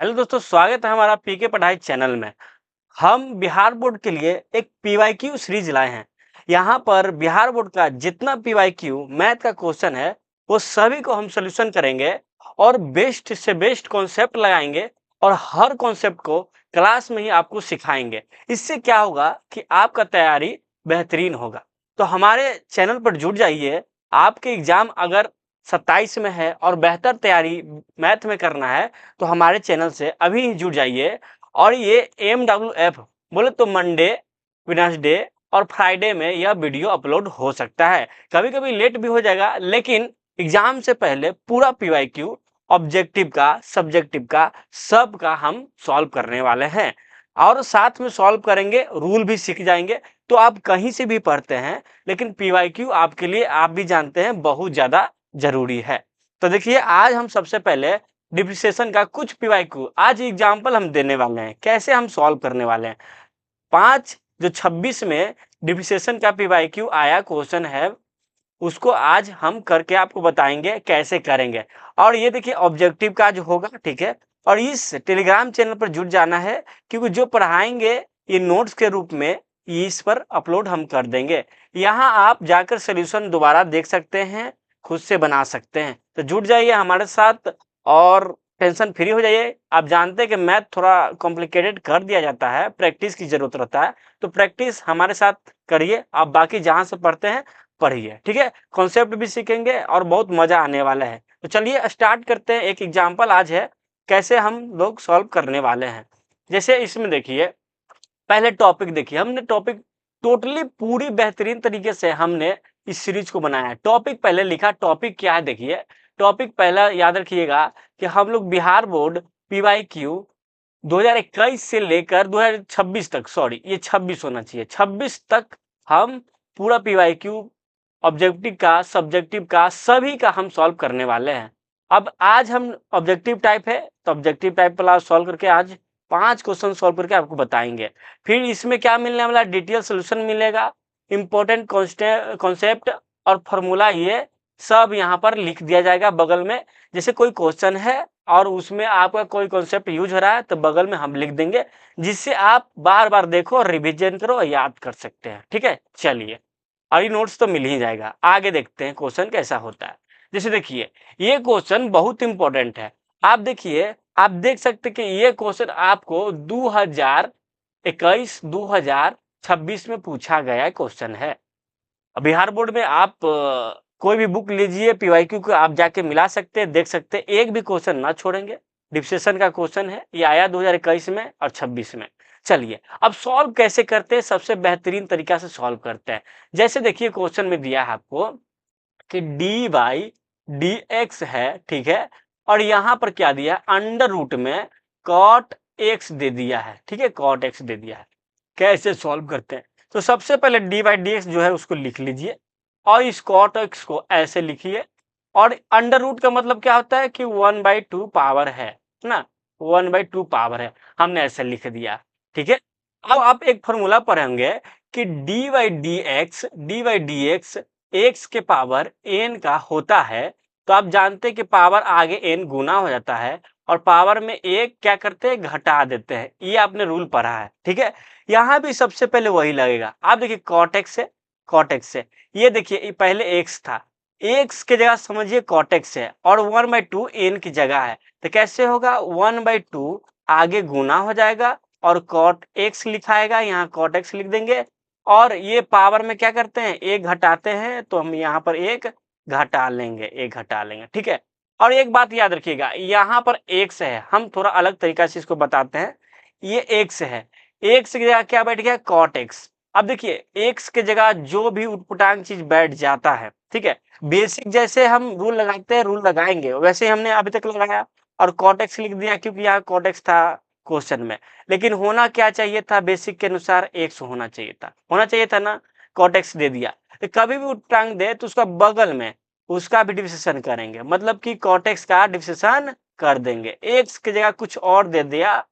Hello दोस्तों, स्वागत है हमारा पीके पढ़ाई चैनल में। हम बिहार बोर्ड के लिए एक पीवाईक्यू सीरीज लाए हैं। यहाँ पर बिहार बोर्ड का जितना पीवाईक्यू मैथ का क्वेश्चन है वो सभी को हम सोल्यूशन करेंगे और बेस्ट से बेस्ट कॉन्सेप्ट लगाएंगे और हर कॉन्सेप्ट को क्लास में ही आपको सिखाएंगे। इससे क्या होगा कि आपका तैयारी बेहतरीन होगा। तो हमारे चैनल पर जुड़ जाइए। आपके एग्जाम अगर 27 में है और बेहतर तैयारी मैथ में करना है तो हमारे चैनल से अभी ही जुड़ जाइए। और ये MWF बोले तो मंडे, वेडनेसडे और फ्राइडे में यह वीडियो अपलोड हो सकता है। कभी कभी लेट भी हो जाएगा, लेकिन एग्जाम से पहले पूरा पीवाईक्यू ऑब्जेक्टिव का, सब्जेक्टिव का, सब का हम सॉल्व करने वाले हैं और साथ में सॉल्व करेंगे, रूल भी सीख जाएंगे। तो आप कहीं से भी पढ़ते हैं, लेकिन पीवाईक्यू आपके लिए, आप भी जानते हैं, बहुत ज्यादा जरूरी है। तो देखिए, आज हम सबसे पहले डिप्रिसिएशन का कुछ पीवाईक्यू आज एग्जाम्पल हम देने वाले हैं, कैसे हम सॉल्व करने वाले हैं। 5 जो 26 में डिप्रिसिएशन का पीवाईक्यू आया क्वेश्चन है, उसको आज हम करके आपको बताएंगे कैसे करेंगे। और ये देखिए ऑब्जेक्टिव का जो होगा, ठीक है। और इस टेलीग्राम चैनल पर जुड़ जाना है, क्योंकि जो पढ़ाएंगे ये नोट्स के रूप में इस पर अपलोड हम कर देंगे। यहाँ आप जाकर सोल्यूशन दोबारा देख सकते हैं, खुद से बना सकते हैं। तो जुड़ जाइए हमारे साथ और टेंशन फ्री हो जाइए। आप जानते हैं कि मैथ थोड़ा कॉम्प्लिकेटेड कर दिया जाता है, प्रैक्टिस की जरूरत रहता है। तो प्रैक्टिस हमारे साथ करिए, आप बाकी जहां से पढ़ते हैं पढ़िए, ठीक है। कॉन्सेप्ट भी सीखेंगे और बहुत मजा आने वाला है। तो चलिए स्टार्ट करते हैं। एक एग्जाम्पल आज है कैसे हम लोग सॉल्व करने वाले हैं। जैसे इसमें देखिए, पहले टॉपिक देखिए, हमने टॉपिक टोटली पूरी बेहतरीन तरीके से हमने इस सीरीज को बनाया है। टॉपिक पहले लिखा, टॉपिक क्या है देखिए। टॉपिक पहला याद रखिएगा कि हम लोग बिहार बोर्ड पीवाईक्यू 2021 से लेकर 2026 तक, सॉरी ये 26 होना चाहिए, 26 तक हम पूरा पीवाईक्यू ऑब्जेक्टिव का, सब्जेक्टिव का, सभी का हम सॉल्व करने वाले हैं। अब आज हम ऑब्जेक्टिव टाइप है तो ऑब्जेक्टिव टाइप वाला सॉल्व करके आज 5 क्वेश्चन सॉल्व करके आपको बताएंगे। फिर इसमें क्या मिलने वाला, डिटेल सोल्यूशन मिलेगा, इंपॉर्टेंट कॉन्सेप्ट और फॉर्मूला, ये सब यहाँ पर लिख दिया जाएगा बगल में। जैसे कोई क्वेश्चन है और उसमें आपका कोई कॉन्सेप्ट यूज हो रहा है तो बगल में हम लिख देंगे, जिससे आप बार बार देखो और रिविजन करो और याद कर सकते हैं, ठीक है। चलिए, और ये नोट्स तो मिल ही जाएगा। आगे देखते हैं क्वेश्चन कैसा होता है। जैसे देखिए, ये क्वेश्चन बहुत इंपॉर्टेंट है। आप देखिए, आप देख सकते कि ये क्वेश्चन आपको 2021 2026 में पूछा गया क्वेश्चन है। बिहार बोर्ड में आप कोई भी बुक लीजिए पीवाईक्यू को, आप जाके मिला सकते हैं, देख सकते हैं, एक भी क्वेश्चन ना छोड़ेंगे। डिप्रेशन का क्वेश्चन है, ये आया 2021 में और 26 में। चलिए, अब सॉल्व कैसे करते हैं, सबसे बेहतरीन तरीका से सॉल्व करते हैं। जैसे देखिए, क्वेश्चन में दिया है आपको कि डी बाई डी एक्स है, ठीक है। और यहाँ पर क्या दिया है, अंडर रूट में कॉट एक्स दे दिया है, ठीक है, कॉट एक्स दे दिया है। कैसे सॉल्व करते हैं, तो सबसे पहले डी बाई डी एक्स जो है उसको लिख लीजिए और इस कॉट एक्स को ऐसे लिखिए। और अंडर रूट का मतलब क्या होता है कि 1/2 पावर है ना, 1/2 पावर है, हमने ऐसे लिख दिया, ठीक है। अब आप एक फॉर्मूला पढ़ेंगे कि D by D x x के पावर एन का होता है। तो आप जानते हैं कि पावर आगे एन गुना हो जाता है और पावर में एक क्या करते हैं, घटा देते हैं। ये आपने रूल पढ़ा है, ठीक है। यहाँ भी सबसे पहले वही लगेगा। आप देखिए, कॉट एक्स है, कॉट एक्स है, ये देखिए पहले एक्स था, एक्स की जगह समझिए कॉट एक्स है और 1/2 एन की जगह है। तो कैसे होगा, 1/2 आगे गुना हो जाएगा और कॉट एक्स लिखाएगा, यहाँ कॉट एक्स लिख देंगे। और ये पावर में क्या करते हैं, एक घटाते हैं, तो हम यहाँ पर एक घटा लेंगे, एक घटा लेंगे, ठीक है। और एक बात याद रखिएगा, यहाँ पर एक्स है, हम थोड़ा अलग तरीका से इसको बताते हैं। ये एक्स है, एक्स की जगह क्या बैठ गया, कॉट एक्स। अब देखिए, एक्स की जगह जो भी उटपटांग चीज बैठ जाता है, ठीक है। बेसिक जैसे हम रूल लगाते हैं, रूल लगाएंगे वैसे हमने अभी तक लगाया और कॉट एक्स लिख दिया, क्योंकि यहाँ कॉट एक्स था क्वेश्चन में। लेकिन होना क्या चाहिए था, बेसिक के अनुसार एक्स होना चाहिए था, होना चाहिए था ना, कॉट एक्स दे दिया। तो कभी भी उटपटांग दे तो उसका बगल में उसका भी डिफिसिएशन करेंगे, मतलब कि कॉट एक्स का डिफिसिएशन कर देंगे। एक्स की जगह कुछ और दे दिया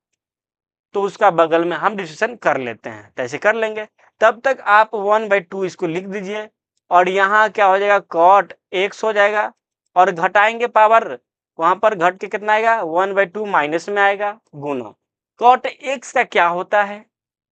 तो उसका बगल में हम डिसीजन कर लेते हैं, तो ऐसे कर लेंगे। तब तक आप 1/2 इसको लिख दीजिए और यहाँ क्या हो जाएगा, कॉट एक्स हो जाएगा और घटाएंगे पावर वहां पर घट के कितना आएगा 1/2 माइनस में आएगा गुना कॉट एक्स का क्या होता है,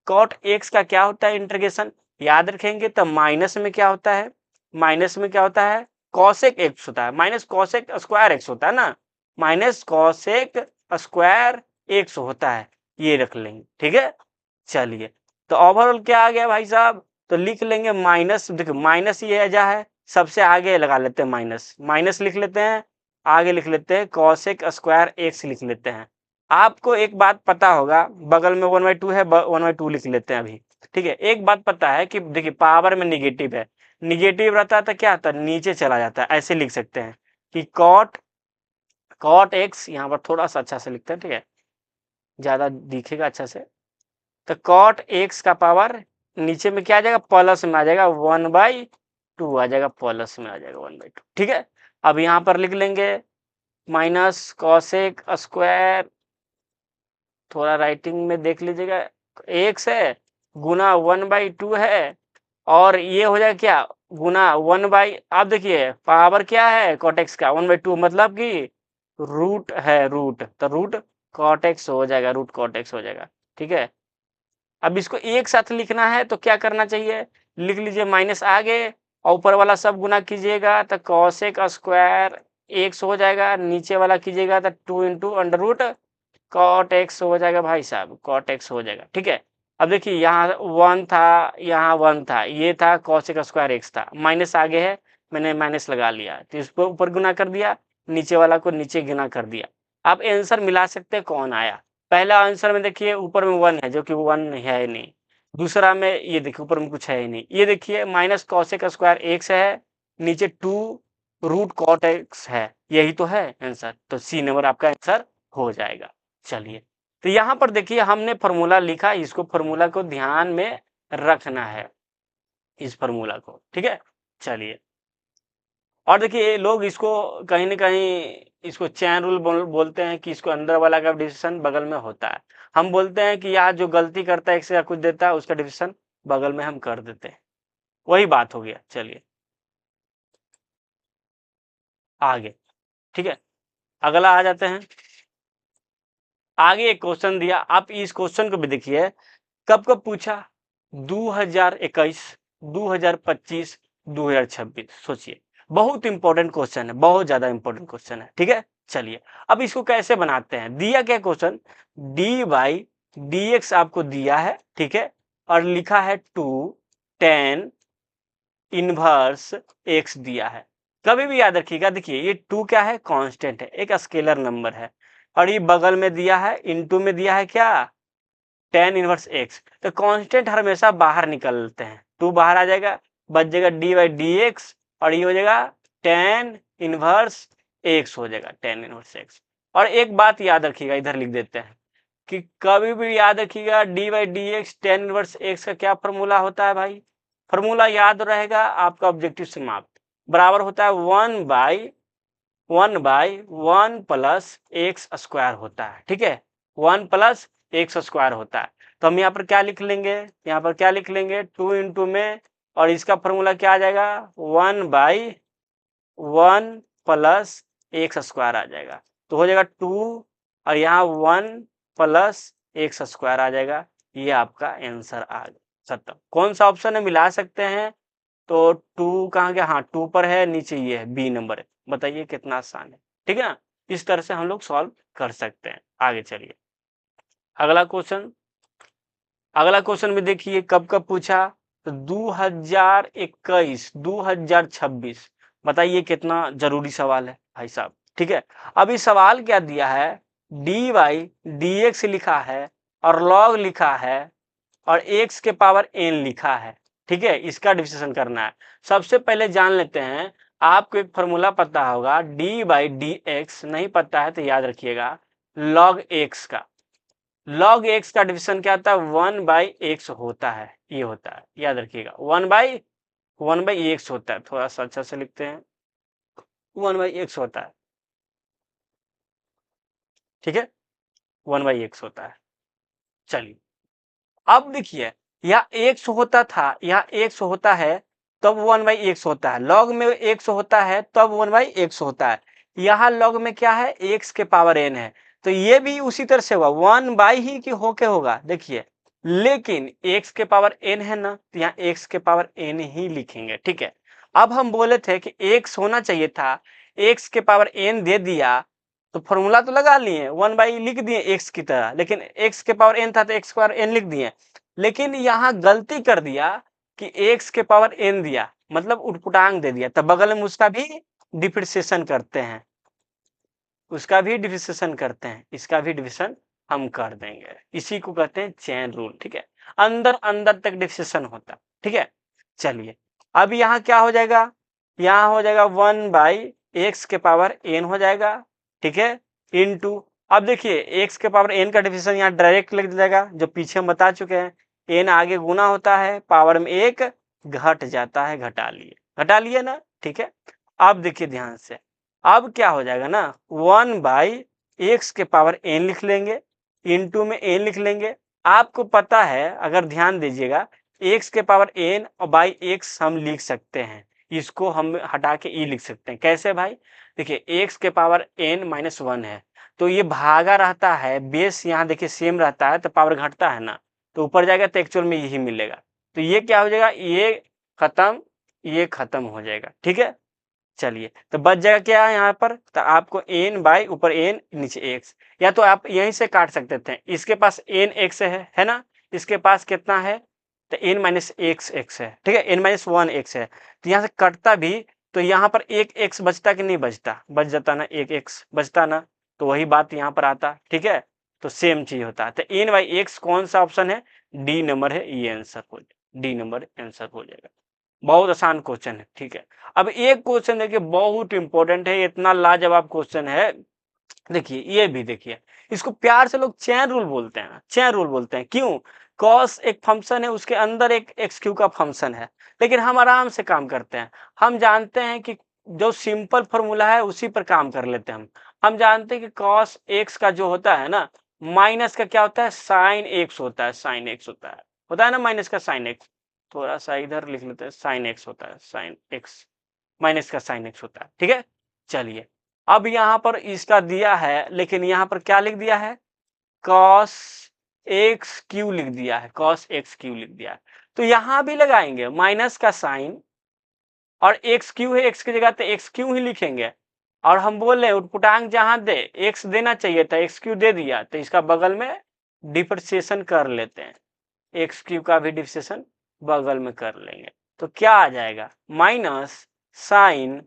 कॉट एक्स का क्या होता है इंटीग्रेशन याद रखेंगे तो माइनस में क्या होता है, माइनस में क्या होता है कॉसेक एक्स होता है, माइनस कॉसेक स्क्वायर एक्स होता है ना, माइनस कॉसेक स्क्वायर एक्स होता है, ये रख लेंगे। ठीक है, चलिए तो ओवरऑल क्या आ गया भाई साहब, तो लिख लेंगे माइनस, देखो माइनस ये एजा है सबसे आगे लगा लेते हैं माइनस, माइनस लिख लेते हैं, आगे लिख लेते हैं कॉसेक स्क्वायर एक्स लिख लेते हैं। आपको एक बात पता होगा बगल में 1/2 है, 1/2 लिख लेते हैं अभी। ठीक है, एक बात पता है कि देखिए पावर में निगेटिव है, निगेटिव रहता है तो क्या होता है नीचे चला जाता है, ऐसे लिख सकते हैं कि कॉट कॉट एक्स, यहाँ पर थोड़ा सा अच्छा से लिखते हैं, ठीक है ज्यादा दिखेगा अच्छा से, तो कॉट एक्स का पावर नीचे में क्या आ जाएगा प्लस में आ जाएगा 1/2 आ जाएगा, प्लस में आ जाएगा 1/2। ठीक है, अब यहाँ पर लिख लेंगे माइनस कॉसेक स्क्वायर, थोड़ा राइटिंग में देख लीजिएगा, एक्स है गुना 1/2 है, और ये हो जाएगा क्या गुना 1 आप देखिए पावर क्या है कॉटेक्स का 1/2 मतलब कि रूट है, रूट तो रूट कॉटेक्स हो जाएगा, रूट कॉटेक्स हो जाएगा। ठीक है, अब इसको एक साथ लिखना है तो क्या करना चाहिए, लिख लीजिए माइनस आगे और ऊपर वाला सब गुना कीजिएगा तो कॉसेक स्क्वायर एक्स हो जाएगा, नीचे वाला कीजिएगा तो 2 × कॉट एक्स हो जाएगा भाई साहब, कॉट एक्स हो जाएगा। ठीक है, अब देखिए यहाँ 1 था, यहाँ 1 था, ये था कॉसेक स्क्वायर एक्स था, माइनस आगे है मैंने माइनस लगा लिया तो इसको ऊपर गुना कर दिया, नीचे वाला को नीचे गुना कर दिया। आप आंसर मिला सकते हैं कौन आया, पहला आंसर में देखिए ऊपर में 1 है जो कि 1 है ही नहीं, दूसरा में ये देखिए ऊपर में कुछ है ही नहीं, ये देखिए माइनस कॉसेक स्क्वायर एक्स है, नीचे 2 रूट कॉट एक्स है, यही तो है आंसर, तो सी नंबर आपका आंसर हो जाएगा। चलिए तो यहाँ पर देखिए हमने फॉर्मूला लिखा, इसको फॉर्मूला को ध्यान में रखना है इस फॉर्मूला को। ठीक है, चलिए और देखिए लोग इसको कहीं ना कहीं इसको चैन रूल बोलते हैं कि इसको अंदर वाला का डिविजन बगल में होता है, हम बोलते हैं कि यहाँ जो गलती करता है एक से कुछ देता है उसका डिविजन बगल में हम कर देते हैं, वही बात हो गया। चलिए आगे, ठीक है अगला आ जाते हैं, आगे एक क्वेश्चन दिया, आप इस क्वेश्चन को भी देखिए कब कब पूछा 2021 2025 2026, सोचिए बहुत इंपॉर्टेंट क्वेश्चन है, बहुत ज्यादा इंपॉर्टेंट क्वेश्चन है। ठीक है, चलिए अब इसको कैसे बनाते हैं, दिया क्या क्वेश्चन dy/dx आपको दिया है, ठीक है और लिखा है 2 tan इनवर्स x दिया है। कभी भी याद रखिएगा देखिए ये 2 क्या है कांस्टेंट है, एक स्केलर नंबर है, और ये बगल में दिया है इनटू में दिया है क्या tan इनवर्स x, तो कांस्टेंट हमेशा बाहर निकलते हैं, 2 बाहर आ जाएगा, बच जाएगा dy/dx और ये हो जाएगा tan इनवर्स x हो जाएगा, tan इनवर्स x। और एक बात याद रखिएगा इधर लिख देते हैं कि कभी भी याद रखिएगा dy/dx tan इनवर्स x का क्या फॉर्मूला होता है भाई, फॉर्मूला याद रहेगा आपका ऑब्जेक्टिव समाप्त, बराबर होता है 1/1 प्लस एक्स स्क्वायर होता है। ठीक है 1 प्लस एक्स स्क्वायर होता है, तो हम यहाँ पर क्या लिख लेंगे, यहाँ पर क्या लिख लेंगे 2 × में, और इसका फॉर्मूला क्या आ जाएगा 1/1 प्लस एक्स स्क्वायर आ जाएगा, तो हो जाएगा 2 और यहाँ 1 प्लस एक्स स्क्वायर आ जाएगा, ये आपका आंसर आ गया खत्म। कौन सा ऑप्शन है मिला सकते हैं, तो 2 कहाँ गया, हाँ 2 पर है, नीचे ये है बी नंबर है, बताइए कितना आसान है। ठीक है ना, इस तरह से हम लोग सॉल्व कर सकते हैं। आगे चलिए अगला क्वेश्चन, अगला क्वेश्चन में देखिए कब कब पूछा, तो 2021 2026, बताइए कितना जरूरी सवाल है भाई साहब। ठीक है, अभी सवाल क्या दिया है dy/dx लिखा है और log लिखा है और x के पावर n लिखा है। ठीक है, इसका डिफिनेशन करना है। सबसे पहले जान लेते हैं, आपको एक फॉर्मूला पता होगा dy/dx, नहीं पता है तो याद रखिएगा log x का, log x का डिविजन क्या होता है 1/x होता है, ये होता है याद रखिएगा 1/x होता है, थोड़ा सा अच्छा से लिखते हैं 1/x होता है। ठीक है 1/x होता है। चलिए अब देखिए यहाँ x होता था, यहाँ x होता है तब 1/x होता है, log में x होता है तब 1/x होता है, यहाँ log में क्या है, x के पावर n है, तो ये भी उसी तरह से होगा 1 बाई ही कि होके होगा, देखिए, लेकिन x के पावर n है ना, तो यहाँ x के पावर n ही लिखेंगे, ठीक है। अब हम बोले थे कि x होना चाहिए था, x के पावर n दे दिया, तो फॉर्मूला तो लगा लिए, 1 बाई लिख दिए x की तरह, लेकिन x के पावर n था तो x के पावर n लिख दिए, लेकिन यहाँ गलती कर दिया कि x के पावर n दिया, मतलब उटपुटांक दे दिया, तब बगल में उसका भी डिफरेंशिएशन करते हैं, उसका भी डिफरेंशिएशन करते हैं, इसका भी डिविजन हम कर देंगे, इसी को कहते हैं चेन रूल, ठीक है। अंदर अंदर तक डिफरेंशिएशन होता, ठीक है। चलिए, अब यहाँ क्या हो जाएगा, यहाँ हो जाएगा 1 बाई एक्स के पावर n हो जाएगा, ठीक है, इनटू, अब देखिए x के पावर n का डिफरेंशिएशन यहाँ डायरेक्ट लग जाएगा, जो पीछे हम बता चुके हैं, n आगे गुना होता है, पावर में एक घट जाता है, घटा लिए ना, ठीक है। अब देखिए ध्यान से, अब क्या हो जाएगा ना, 1 बाई एक्स के पावर n लिख लेंगे, इनटू में n लिख लेंगे। आपको पता है, अगर ध्यान दीजिएगा, x के पावर n और बाई x हम लिख सकते हैं, इसको हम हटा के e लिख सकते हैं, कैसे भाई, देखिए x के पावर n माइनस 1 है, तो ये भागा रहता है, बेस यहाँ देखिए सेम रहता है, तो पावर घटता है ना, तो ऊपर जाएगा तो एक्चुअल में यही मिलेगा, तो ये क्या हो जाएगा, ये खत्म हो जाएगा, ठीक है। चलिए, तो बच जाएगा क्या यहाँ पर, तो आपको n बाई ऊपर n नीचे x, या तो आप यहीं से काट सकते थे, इसके पास n x है ना, इसके पास कितना है, तो n माइनस x है, ठीक है, n माइनस 1 x है, तो यहाँ से कटता भी, तो यहाँ पर एक x बचता कि नहीं बचता, बच जाता ना, एक x बचता ना, तो वही बात यहाँ पर आता, ठीक है, तो सेम चीज होता है, तो n बाई x कौन सा ऑप्शन है, डी नंबर है, ये आंसर हो जाएगा, डी नंबर आंसर हो जाएगा। बहुत आसान क्वेश्चन है, ठीक है। अब एक क्वेश्चन देखिए बहुत इंपॉर्टेंट है, इतना लाजवाब क्वेश्चन है, देखिए ये भी देखिए, इसको प्यार से लोग चेन रूल बोलते हैं, चेन रूल बोलते हैं, क्यों, कॉस एक फंक्शन है, उसके अंदर एक एक्स क्यू का फंक्शन है, लेकिन हम आराम से काम करते हैं, हम जानते हैं कि जो सिंपल फॉर्मूला है उसी पर काम कर लेते हैं, हम जानते हैं कि कॉस एक्स का जो होता है ना, माइनस का क्या होता है, साइन एक्स होता है, साइन एक्स होता है ना, माइनस का साइन एक्स, थोड़ा सा इधर लिख लेते हैं, साइन एक्स होता है, साइन एक्स, माइनस का साइन एक्स होता है, ठीक है। चलिए, अब यहाँ पर इसका दिया है, लेकिन यहाँ पर क्या लिख दिया है, कॉस एक्स क्यू लिख दिया है, कॉस एक्स क्यू लिख दिया है, तो यहाँ भी लगाएंगे माइनस का साइन, और एक्स क्यू है, एक्स की जगह तो एक्स क्यू ही लिखेंगे, और हम बोल रहे हैं उटपुटांक जहां दे एक्स देना चाहिए था, एक्स क्यू दे दिया, तो इसका बगल में डिफरेंशिएशन कर लेते हैं, एक्स क्यू का भी डिफरेंशिएशन बगल में कर लेंगे, तो क्या आ जाएगा, माइनस साइन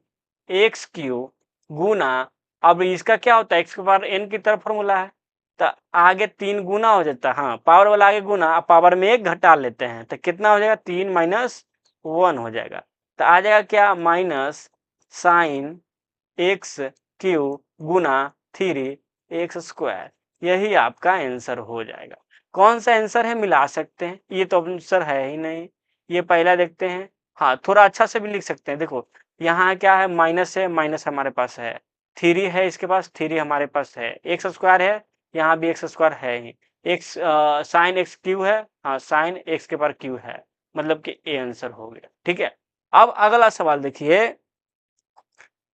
एक्स क्यू गुना, अब इसका क्या होता है, एक्स के पावर n की तरफ फॉर्मूला है, तो आगे 3 गुना हो जाता है, हाँ पावर वाला आगे गुना, पावर में एक घटा लेते हैं, तो कितना हो जाएगा, 3 माइनस 1 हो जाएगा, तो आ जाएगा क्या, माइनस साइन एक्स क्यू गुना 3 एक्स स्क्वायर, यही आपका आंसर हो जाएगा। कौन सा आंसर है, मिला सकते हैं, ये तो आंसर है ही नहीं, ये पहला देखते हैं, हाँ थोड़ा अच्छा से भी लिख सकते हैं, देखो यहाँ क्या है, माइनस है, माइनस हमारे पास है, 3 है इसके पास, 3 हमारे पास है, एक्स स्क्वायर है, यहाँ भी एक्स स्क्वायर है ही, एक्स साइन एक्स क्यू है, हाँ साइन एक्स के पास क्यू है, मतलब कि ए आंसर हो गया, ठीक है। अब अगला सवाल देखिए,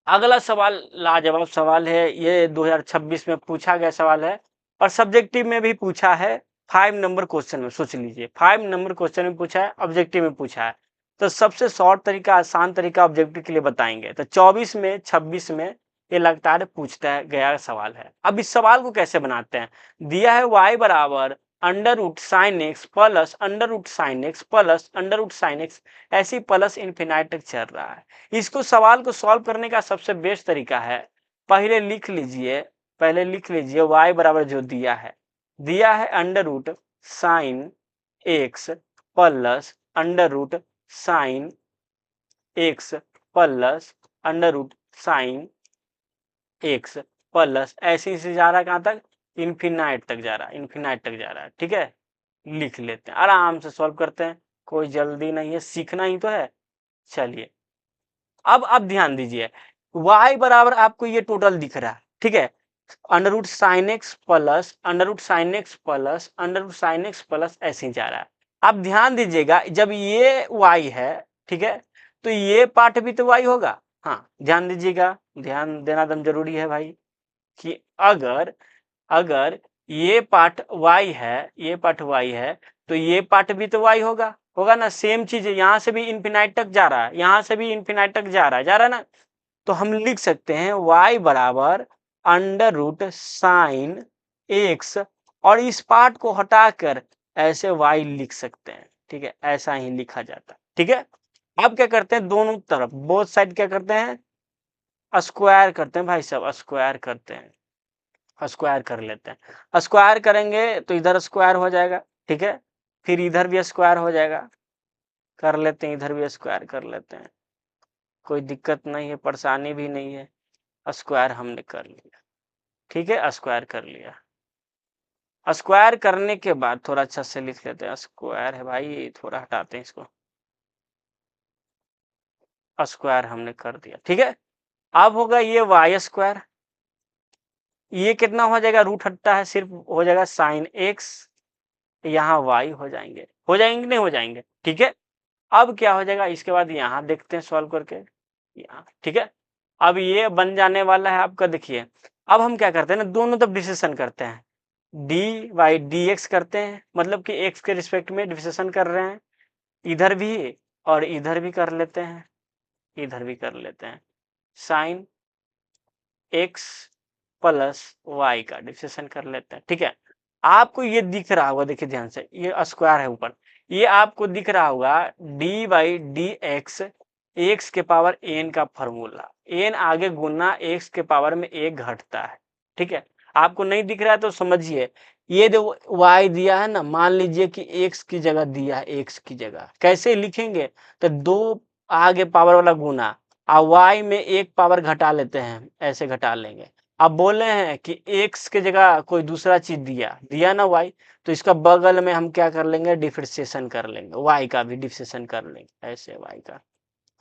अगला सवाल लाजवाब सवाल है, ये 2026 में पूछा गया सवाल है, और सब्जेक्टिव में भी पूछा है, 5 नंबर क्वेश्चन में, सोच लीजिए 5 नंबर क्वेश्चन में पूछा है, ऑब्जेक्टिव में पूछा है, तो सबसे शॉर्ट तरीका, आसान तरीका ऑब्जेक्टिव के लिए बताएंगे, तो 24 में 26 में ये लगातार पूछता गया सवाल है। अब इस सवाल को कैसे बनाते हैं, दिया है y बराबर under root sine x plus under root sine x plus under root sine x, ऐसी प्लस इन्फिनाइट तक चल रहा है। इसको सवाल को सॉल्व करने का सबसे बेस्ट तरीका है, पहले लिख लीजिए y बराबर जो दिया है under root sine x plus under root sine x plus under root sine x plus, ऐसे से जा रहा है कहां तक, इन्फिनाइट तक जा रहा है, ठीक है। लिख लेते हैं, आराम से सॉल्व करते हैं, कोई जल्दी नहीं है, सीखना ही तो है। चलिए, अब ध्यान दीजिए, y बराबर आपको ये टोटल दिख रहा है, ठीक है, under root sine x plus under root sine x plus under root sine x plus, ऐसे ही जा रहा है। अब ध्यान दीजिएगा, जब ये y है, ठीक है, तो ये पार्ट भी तो y होगा, हाँ ध्यान दीजिएगा, ध्यान देना एकदम जरूरी है भाई कि अगर अगर ये पार्ट y है, ये पार्ट y है, तो ये पार्ट भी तो y होगा, होगा ना। सेम चीज है, यहाँ से भी इन्फिनाइट तक जा रहा है, यहाँ से भी इन्फिनाइट तक जा रहा है ना। तो हम लिख सकते हैं y बराबर अंडर रूट साइन एक्स, और इस पार्ट को हटाकर ऐसे y लिख सकते हैं। ठीक है, ऐसा ही लिखा जाता है। ठीक है, अब क्या करते हैं, दोनों तरफ बोथ साइड क्या करते हैं, स्क्वायर करते हैं भाई साहब, स्क्वायर करते हैं, स्क्वायर कर लेते हैं। स्क्वायर करेंगे तो इधर स्क्वायर हो जाएगा, ठीक है, फिर इधर भी स्क्वायर हो जाएगा, कर लेते हैं, इधर भी स्क्वायर कर लेते हैं, कोई दिक्कत नहीं है, परेशानी भी नहीं है, स्क्वायर हमने कर लिया। ठीक है, स्क्वायर कर लिया। स्क्वायर करने के बाद थोड़ा अच्छा से लिख लेते हैं, स्क्वायर है भाई, थोड़ा हटाते हैं इसको, स्क्वायर हमने कर दिया। ठीक है, अब होगा ये वाई स्क्वायर, ये कितना हो जाएगा, रूट हटता है, सिर्फ हो जाएगा साइन एक्स, यहाँ वाई हो जाएंगे, हो जाएंगे नहीं हो जाएंगे। ठीक है, अब क्या हो जाएगा, इसके बाद यहाँ देखते हैं सॉल्व करके यहाँ। ठीक है, अब ये बन जाने वाला है आपका, देखिए अब हम क्या करते हैं ना, दोनों तरफ डिफरेंशिएशन करते हैं, डी बाई डी एक्स करते हैं, मतलब कि एक्स के रिस्पेक्ट में डिफरेंशिएशन कर रहे हैं, इधर भी और इधर भी कर लेते हैं, इधर भी कर लेते हैं, साइन एक्स प्लस वाई का डिफरेंशिएशन कर लेते हैं। ठीक है, आपको ये दिख रहा होगा, देखिए ध्यान से, ये स्क्वायर है ऊपर, ये आपको दिख रहा होगा D by D x, x के पावर एन का फॉर्मूला, एन आगे गुना एक्स के पावर में एक घटता है। ठीक है, आपको नहीं दिख रहा है तो समझिए, ये जो y दिया है ना, मान लीजिए कि x की जगह दिया है, x की जगह कैसे लिखेंगे, तो दो आगे पावर वाला गुना, और y में एक पावर घटा लेते हैं, ऐसे घटा लेंगे। अब बोले हैं कि x की जगह कोई दूसरा चीज दिया दिया ना y, तो इसका बगल में हम क्या कर लेंगे, डिफरेंशिएशन कर लेंगे, y का भी डिफरेंशिएशन कर लेंगे, ऐसे y का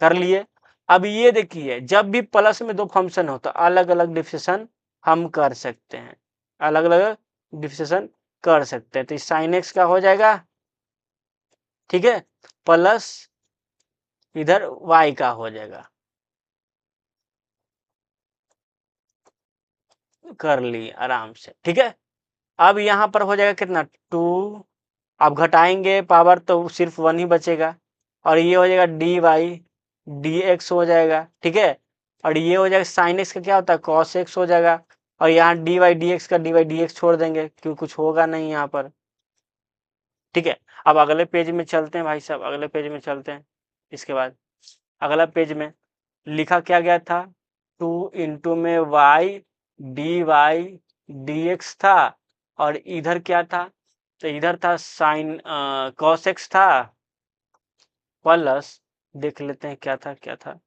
कर लिए। अब ये देखिए, जब भी प्लस में दो फंक्शन हो तो अलग अलग डिफरेंशिएशन हम कर सकते हैं, अलग अलग डिफरेंशिएशन कर सकते हैं। तो साइन एक्स का हो जाएगा, ठीक है, प्लस इधर y का हो जाएगा, कर ली आराम से। ठीक है, अब यहाँ पर हो जाएगा कितना, 2, अब घटाएंगे पावर तो सिर्फ 1 ही बचेगा, और ये हो जाएगा डी वाई डी एक्स हो जाएगा। ठीक है, और ये हो जाएगा साइन एक्स का क्या होता है, कॉस एक्स हो जाएगा, और यहाँ डी वाई डी एक्स का डी वाई डी एक्स छोड़ देंगे, क्यों कुछ होगा नहीं यहाँ पर। ठीक है, अब अगले पेज में चलते हैं भाई साहब, अगले पेज में चलते हैं। इसके बाद अगला पेज में लिखा क्या गया था, 2 इंटू में वाई डी एक्स था, और इधर क्या था, तो इधर था साइन कॉस एक्स था, प्लस देख लेते हैं क्या था, क्या था,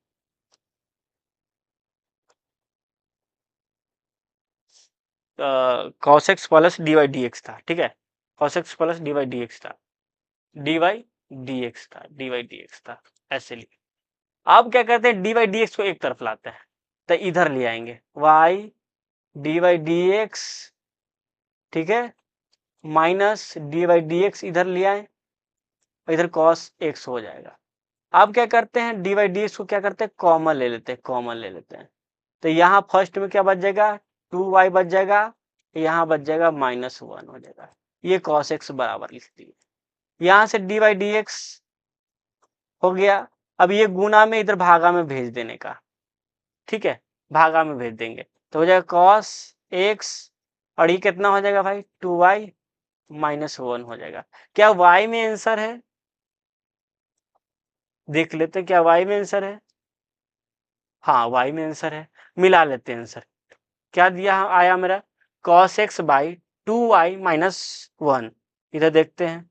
cos x plus d y d x था। ठीक है, cos x plus d y d x था, डी वाई डी एक्स था, डी वाई डी एक्स था, ऐसे लिखे। अब क्या करते हैं, डी वाई डी एक्स को एक तरफ लाते हैं, तो इधर ले आएंगे y d y d x, ठीक है, minus d y d x इधर ले आए, इधर कॉस एक्स हो जाएगा। अब क्या करते हैं, डी वाई डी एक्स को क्या करते हैं, कॉमन ले लेते हैं, कॉमन ले लेते हैं, तो यहाँ फर्स्ट में क्या बच जाएगा, 2y बच जाएगा, यहाँ बच जाएगा -1 हो जाएगा, ये cos x बराबर लिख दिए, यहाँ से डी वाई डी एक्स हो गया। अब ये गुना में इधर भागा में भेज देने का, ठीक है, भागा में भेज देंगे तो हो जाएगा cos x, और ये कितना हो जाएगा भाई, 2y -1 हो जाएगा। क्या y में आंसर है, देख लेते क्या y में आंसर है, हाँ y में आंसर है, मिला लेते हैं आंसर, क्या दिया आया मेरा, cos x बाई 2y -1, इधर देखते हैं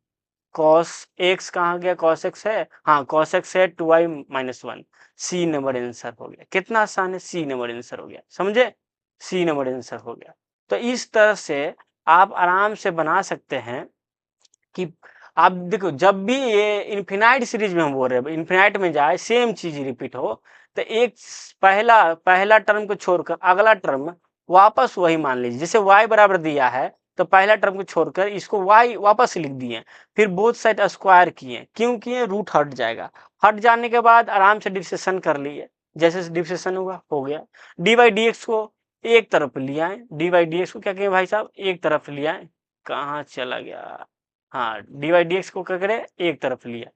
cos x कहाँ गया, cos x है, हाँ cos x है 2y -1, सी नंबर आंसर हो गया। कितना आसान है, सी नंबर आंसर हो गया, समझे, सी नंबर आंसर हो गया। तो इस तरह से आप आराम से बना सकते हैं कि आप देखो, जब भी ये इन्फिनाइट सीरीज में हम बोल रहे हैं, इन्फिनाइट में जाए सेम चीज रिपीट हो, तो एक पहला पहला टर्म को छोड़कर अगला टर्म वापस वही मान लीजिए, जैसे y बराबर दिया है तो पहला टर्म को छोड़कर इसको y वापस लिख दिए, फिर बोथ साइड स्क्वायर किए, क्यों किए, रूट हट जाएगा, हट जाने के बाद आराम से डिफरेंशिएशन कर लिए, जैसे डिफ्रेक्शन हुआ हो गया। डी बाई डी एक्स को एक तरफ ले आए, डी बाई डी एक्स को क्या करें भाई साहब, एक तरफ ले आए। कहाँ चला गया, हाँ डी बाई डी एक्स को क्या करें, एक तरफ लिया,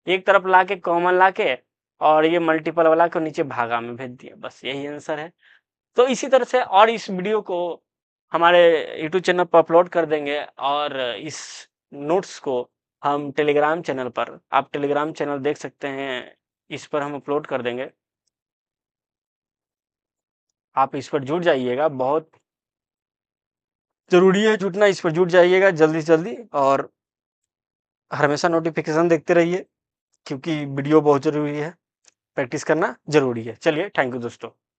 एक तरफ ला के कॉमन ला के और ये मल्टीपल वाला को नीचे भागा में भेज दिया, बस यही आंसर है। तो इसी तरह से और इस वीडियो को हमारे यूट्यूब चैनल पर अपलोड कर देंगे और इस नोट्स को हम टेलीग्राम चैनल पर, आप टेलीग्राम चैनल देख सकते हैं, इस पर हम अपलोड कर देंगे। आप इस पर जुड़ जाइएगा, बहुत जरूरी है जुटना, इस पर जुट जाइएगा जल्दी से जल्दी और हमेशा नोटिफिकेशन देखते रहिए क्योंकि वीडियो बहुत जरूरी है, प्रैक्टिस करना जरूरी है। चलिए थैंक यू दोस्तों।